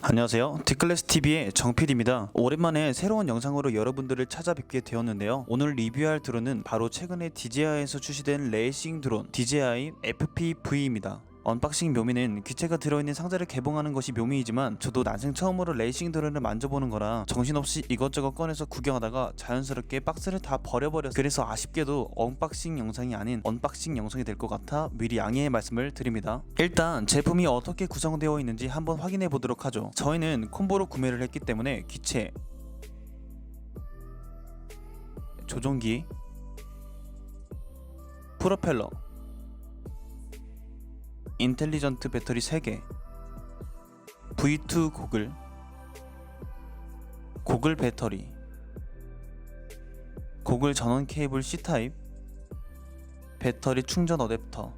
안녕하세요. D클래스TV의 정PD입니다. 오랜만에 새로운 영상으로 여러분들을 찾아뵙게 되었는데요. 오늘 리뷰할 드론은 바로 최근에 DJI에서 출시된 레이싱 드론 DJI FPV입니다. 언박싱 묘미는 기체가 들어있는 상자를 개봉하는 것이 묘미이지만 저도 난생 처음으로 레이싱 드론을 만져보는 거라 정신없이 이것저것 꺼내서 구경하다가 자연스럽게 박스를 다 버려버렸어요. 그래서 아쉽게도 언박싱 영상이 아닌 언박싱 영상이 될 것 같아 미리 양해의 말씀을 드립니다. 일단 제품이 어떻게 구성되어 있는지 한번 확인해 보도록 하죠. 저희는 콤보로 구매를 했기 때문에 기체, 조종기, 프로펠러, 인텔리전트 배터리 3개, V2 고글 배터리, 고글 전원 케이블 C타입, 배터리 충전 어댑터,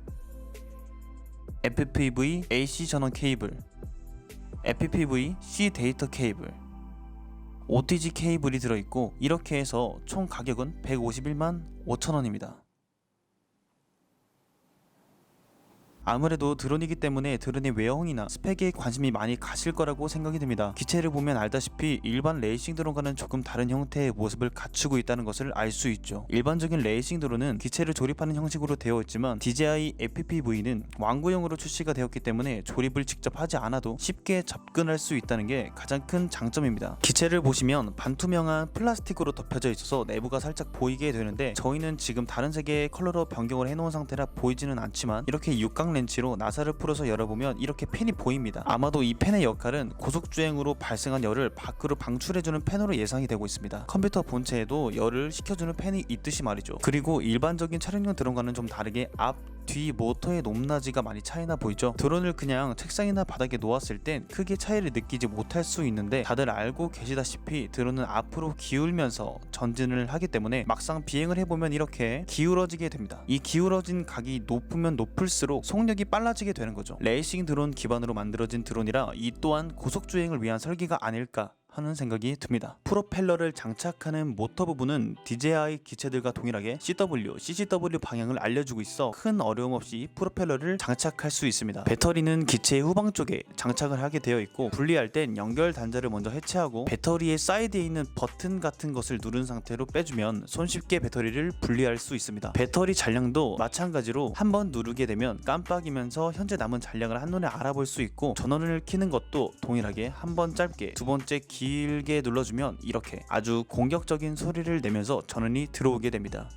FPV AC 전원 케이블, FPV C 데이터 케이블, OTG 케이블이 들어있고 이렇게 해서 총 가격은 151만 5천원입니다. 아무래도 드론이기 때문에 드론의 외형이나 스펙에 관심이 많이 가실 거라고 생각이 듭니다. 기체를 보면 알다시피 일반 레이싱 드론과는 조금 다른 형태의 모습을 갖추고 있다는 것을 알 수 있죠. 일반적인 레이싱 드론은 기체를 조립하는 형식으로 되어 있지만 DJI FPV는 완구형으로 출시가 되었기 때문에 조립을 직접 하지 않아도 쉽게 접근할 수 있다는 게 가장 큰 장점입니다. 기체를 보시면 반투명한 플라스틱으로 덮여져 있어서 내부가 살짝 보이게 되는데 저희는 지금 다른 색의 컬러로 변경을 해놓은 상태라 보이지는 않지만 이렇게 육각 렌치로 나사를 풀어서 열어보면 이렇게 펜이 보입니다. 아마도 이 펜의 역할은 고속주행으로 발생한 열을 밖으로 방출해주는 펜으로 예상이 되고 있습니다. 컴퓨터 본체에도 열을 식혀주는 펜이 있듯이 말이죠. 그리고 일반적인 촬영용 드론과는 좀 다르게 앞, 뒤 모터의 높낮이가 많이 차이나 보이죠. 드론을 그냥 책상이나 바닥에 놓았을 땐 크게 차이를 느끼지 못할 수 있는데 다들 알고 계시다시피 드론은 앞으로 기울면서 전진을 하기 때문에 막상 비행을 해보면 이렇게 기울어지게 됩니다. 이 기울어진 각이 높으면 높을수록 속력이 빨라지게 되는 거죠. 레이싱 드론 기반으로 만들어진 드론이라 이 또한 고속주행을 위한 설계가 아닐까 하는 생각이 듭니다. 프로펠러를 장착하는 모터 부분은 DJI 기체들과 동일하게 CW, CCW 방향을 알려주고 있어 큰 어려움 없이 프로펠러를 장착할 수 있습니다. 배터리는 기체의 후방 쪽에 장착을 하게 되어 있고 분리할 땐 연결 단자를 먼저 해체하고 배터리의 사이드에 있는 버튼 같은 것을 누른 상태로 빼주면 손쉽게 배터리를 분리할 수 있습니다. 배터리 잔량도 마찬가지로 한번 누르게 되면 깜빡이면서 현재 남은 잔량을 한눈에 알아볼 수 있고 전원을 켜는 것도 동일하게 한 번 짧게 두 번째 길게 눌러주면 이렇게 아주 공격적인 소리를 내면서 전원이 들어오게 됩니다.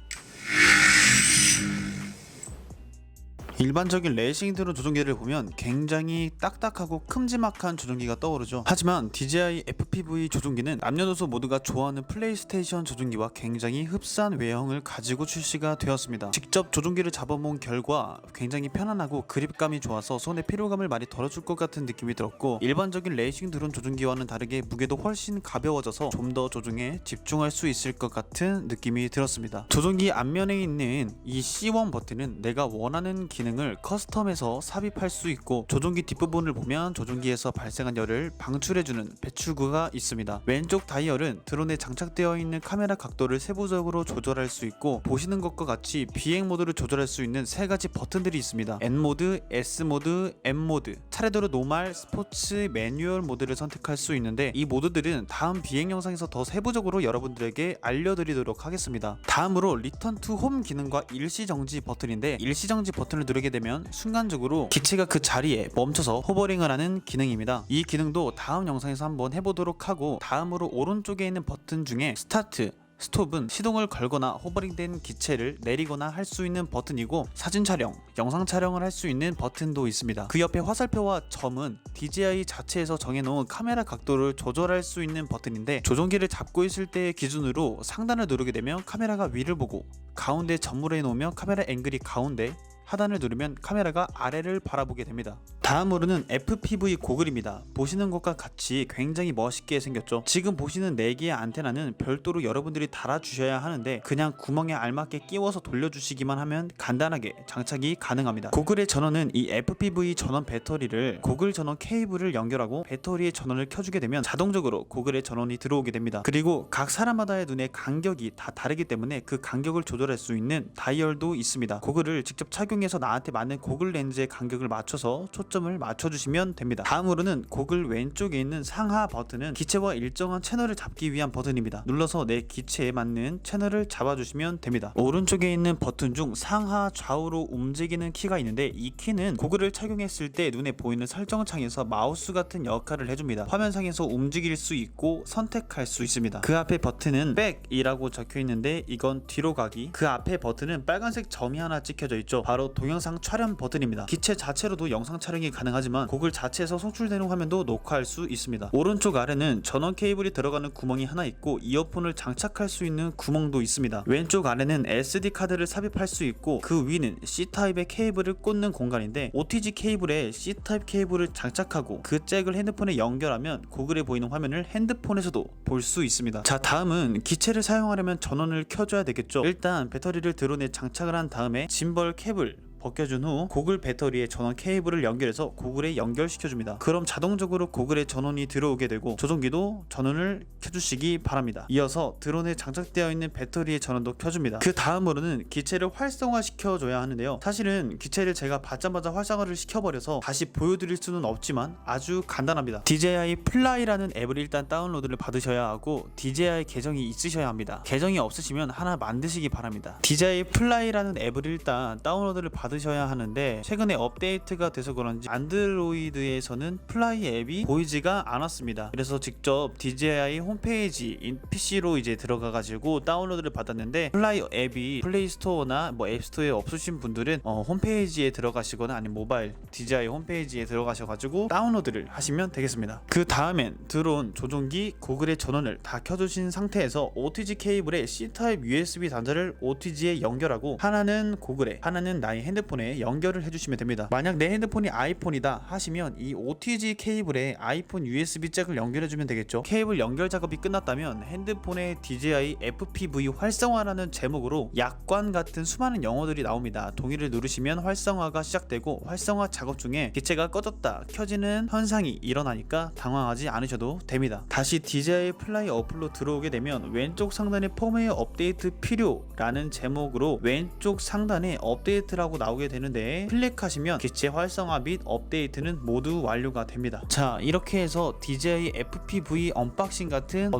일반적인 레이싱 드론 조종기를 보면 굉장히 딱딱하고 큼지막한 조종기가 떠오르죠. 하지만 DJI FPV 조종기는 남녀노소 모두가 좋아하는 플레이스테이션 조종기와 굉장히 흡사한 외형을 가지고 출시가 되었습니다. 직접 조종기를 잡아본 결과 굉장히 편안하고 그립감이 좋아서 손에 피로감을 많이 덜어줄 것 같은 느낌이 들었고 일반적인 레이싱 드론 조종기와는 다르게 무게도 훨씬 가벼워져서 좀 더 조종에 집중할 수 있을 것 같은 느낌이 들었습니다. 조종기 앞면에 있는 이 C1 버튼은 내가 원하는 기능을 커스텀해서 삽입할 수 있고 조종기 뒷부분을 보면 조종기에서 발생한 열을 방출해주는 배출구가 있습니다. 왼쪽 다이얼은 드론에 장착되어 있는 카메라 각도를 세부적으로 조절할 수 있고 보시는 것과 같이 비행 모드를 조절할 수 있는 3가지 버튼들이 있습니다. N모드, S모드, M모드 차례대로 노멀, 스포츠, 매뉴얼 모드를 선택할 수 있는데 이 모드들은 다음 비행 영상에서 더 세부적으로 여러분들에게 알려드리도록 하겠습니다. 다음으로 리턴 투 홈 기능과 일시정지 버튼인데 일시정지 버튼을 누르게 되면 순간적으로 기체가 그 자리에 멈춰서 호버링을 하는 기능입니다. 이 기능도 다음 영상에서 한번 해보도록 하고 다음으로 오른쪽에 있는 버튼 중에 스타트, 스톱은 시동을 걸거나 호버링된 기체를 내리거나 할 수 있는 버튼이고 사진 촬영, 영상 촬영을 할 수 있는 버튼도 있습니다. 그 옆에 화살표와 점은 DJI 자체에서 정해놓은 카메라 각도를 조절할 수 있는 버튼인데 조종기를 잡고 있을 때의 기준으로 상단을 누르게 되면 카메라가 위를 보고 가운데 점으로 해놓으면 카메라 앵글이 가운데 하단을 누르면 카메라가 아래를 바라보게 됩니다. 다음으로는 FPV 고글입니다. 보시는 것과 같이 굉장히 멋있게 생겼죠. 지금 보시는 4개의 안테나는 별도로 여러분들이 달아주셔야 하는데 그냥 구멍에 알맞게 끼워서 돌려주시기만 하면 간단하게 장착이 가능합니다. 고글의 전원은 이 FPV 전원 배터리를 고글 전원 케이블을 연결하고 배터리의 전원을 켜주게 되면 자동적으로 고글의 전원이 들어오게 됩니다. 그리고 각 사람마다의 눈의 간격이 다 다르기 때문에 그 간격을 조절할 수 있는 다이얼도 있습니다. 고글을 직접 착용 중에서 나한테 맞는 고글 렌즈의 간격을 맞춰서 초점을 맞춰주시면 됩니다. 다음으로는 고글 왼쪽에 있는 상하 버튼은 기체와 일정한 채널을 잡기 위한 버튼입니다. 눌러서 내 기체에 맞는 채널을 잡아주시면 됩니다. 오른쪽에 있는 버튼 중 상하 좌우로 움직이는 키가 있는데 이 키는 고글을 착용했을 때 눈에 보이는 설정창에서 마우스 같은 역할을 해줍니다. 화면상에서 움직일 수 있고 선택할 수 있습니다. 그 앞에 버튼은 백이라고 적혀 있는데 이건 뒤로 가기. 그 앞에 버튼은 빨간색 점이 하나 찍혀져 있죠. 바로 동영상 촬영 버튼입니다. 기체 자체로도 영상 촬영이 가능하지만 고글 자체에서 송출되는 화면도 녹화할 수 있습니다. 오른쪽 아래는 전원 케이블이 들어가는 구멍이 하나 있고 이어폰을 장착할 수 있는 구멍도 있습니다. 왼쪽 아래는 SD 카드를 삽입할 수 있고 그 위는 C타입의 케이블을 꽂는 공간인데 OTG 케이블에 C타입 케이블을 장착하고 그 잭을 핸드폰에 연결하면 고글에 보이는 화면을 핸드폰에서도 볼 수 있습니다. 자, 다음은 기체를 사용하려면 전원을 켜줘야 되겠죠. 일단 배터리를 드론에 장착을 한 다음에 짐벌 캡을 벗겨준 후 고글 배터리에 전원 케이블을 연결해서 고글에 연결시켜줍니다. 그럼 자동적으로 고글에 전원이 들어오게 되고 조종기도 전원을 켜주시기 바랍니다. 이어서 드론에 장착되어 있는 배터리의 전원도 켜줍니다. 그 다음으로는 기체를 활성화시켜줘야 하는데요. 사실은 기체를 제가 받자마자 활성화를 시켜버려서 다시 보여드릴 수는 없지만 아주 간단합니다. DJI 플라이라는 앱을 일단 다운로드를 받으셔야 하고 DJI 계정이 있으셔야 합니다. 계정이 없으시면 하나 만드시기 바랍니다. DJI 플라이라는 앱을 일단 다운로드를 받으셔야 하는데 최근에 업데이트가 돼서 그런지 안드로이드에서는 플라이 앱이 보이지가 않았습니다. 그래서 직접 DJI 홈페이지 PC로 이제 들어가가지고 다운로드를 받았는데 플라이 앱이 플레이스토어나 뭐 앱스토어에 없으신 분들은 홈페이지에 들어가시거나 아니면 모바일 DJI 홈페이지에 들어가셔가지고 다운로드를 하시면 되겠습니다. 그 다음엔 드론, 조종기, 고글의 전원을 다 켜주신 상태에서 OTG 케이블에 C타입 USB 단자를 OTG에 연결하고 하나는 고글에 하나는 나의 핸드폰에 연결을 해주시면 됩니다. 만약 내 핸드폰이 아이폰이다 하시면 이 OTG 케이블에 아이폰 USB 잭을 연결해주면 되겠죠. 케이블 연결 작업이 끝났다면 핸드폰에 DJI FPV 활성화라는 제목으로 약관 같은 수많은 영어들이 나옵니다. 동의를 누르시면 활성화가 시작되고 활성화 작업 중에 기체가 꺼졌다 켜지는 현상이 일어나니까 당황하지 않으셔도 됩니다. 다시 DJI 플라이 어플로 들어오게 되면 왼쪽 상단에 펌웨어 업데이트 필요라는 제목으로 왼쪽 상단에 업데이트라고 나오게 되는데 클릭하시면 기체 활성화 및 업데이트는 모두 완료가 됩니다. 자, 이렇게 해서 DJI FPV 언박싱 같은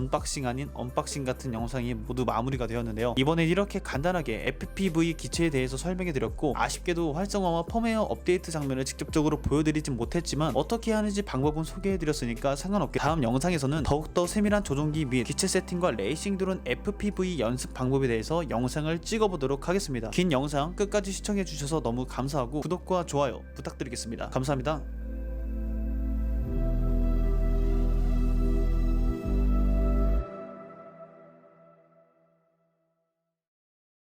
영상이 모두 마무리가 되었는데요. 이번에 이렇게 간단하게 FPV 기체에 대해서 설명해 드렸고 아쉽게도 활성화와 펌웨어 업데이트 장면을 직접적으로 보여드리진 못했지만 어떻게 하는지 방법은 소개해 드렸으니까 상관없게 다음 영상에서는 더욱더 세밀한 조종기 및 기체 세팅과 레이싱 드론 FPV 연습 방법에 대해서 영상을 찍어보도록 하겠습니다. 긴 영상 끝까지 시청해 주셔서 너무 감사하고 구독과 좋아요 부탁드리겠습니다. 감사합니다.